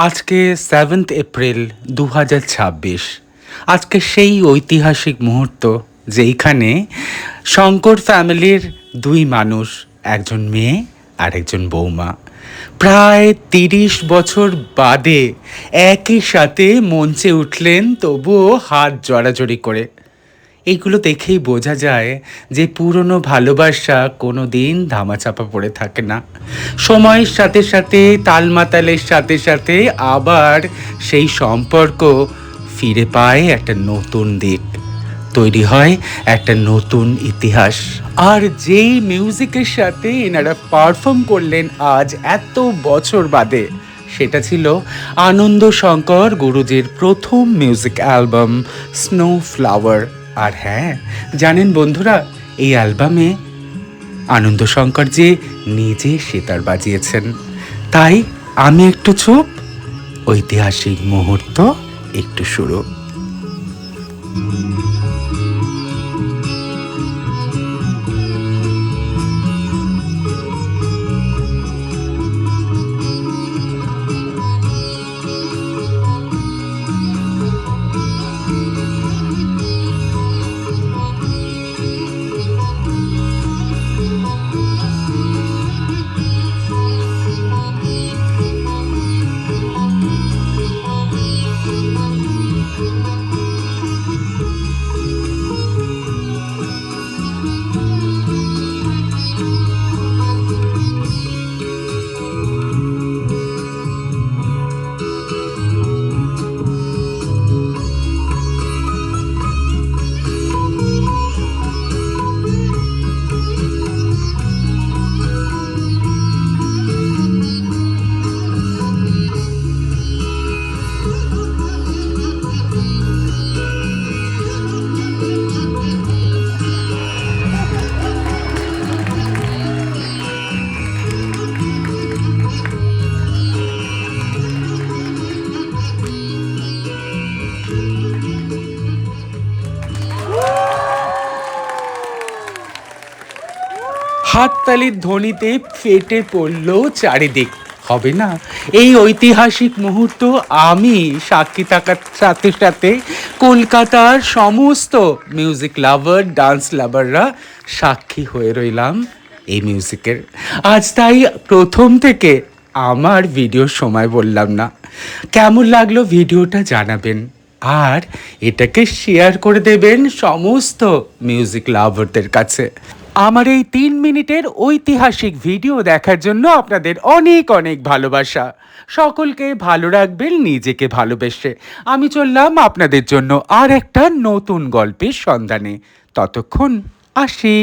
আজকে 7th April 2026। আজকে সেই ঐতিহাসিক মুহূর্ত যেইখানে শঙ্কর ফ্যামিলির দুই মানুষ, একজন মেয়ে আর একজন বৌমা, প্রায় 30 বছর বাদে একই সাথে মঞ্চে উঠলেন, তবুও হাত জড়াজড়ি করে। এইগুলো দেখেই বোঝা যায় যে পুরনো ভালোবাসা কোনো দিন ধামাচাপা পড়ে থাকে না। সময়ের সাথে সাথে, তালমাতালের সাথে সাথে আবার সেই সম্পর্ক ফিরে পায় একটা নতুন দিক, তৈরি হয় একটা নতুন ইতিহাস। আর যেই মিউজিকের সাথে এনারা পারফর্ম করলেন আজ এত বছর বাদে, সেটা ছিল আনন্দ শঙ্কর গুরুজির প্রথম মিউজিক অ্যালবাম স্নো ফ্লাওয়ার। আর হ্যাঁ, জানেন বন্ধুরা, এই অ্যালবামে আনন্দ শঙ্করজি নিজে সেতার বাজিয়েছেন। তাই আমি একটু চুপ, ঐতিহাসিক মুহূর্ত একটু শুরু। হাততালির ধ্বনিতে ফেটে পড়ল চারিদিক। হবে না এই ঐতিহাসিক মুহূর্ত? আমি সাক্ষী থাকার সাথে সাথে কলকাতার সমস্ত মিউজিক লাভার, ডান্স লাভাররা সাক্ষী হয়ে রইলাম এই মিউজিকের। আজ তাই প্রথম থেকে আমার ভিডিওর সময় বললাম না। কেমন লাগলো ভিডিওটা জানাবেন, আর এটাকে শেয়ার করে দেবেন সমস্ত মিউজিক লাভারদের কাছে। আমার এই 3 মিনিটের ঐতিহাসিক ভিডিও দেখার জন্য আপনাদের অনেক অনেক ভালোবাসা। সকলকে ভালো রাখবেন, নিজেকে ভালোবেসে। আমি চললাম আপনাদের জন্য আর একটা নতুন গল্পের সন্ধানে। ততক্ষণ আসি।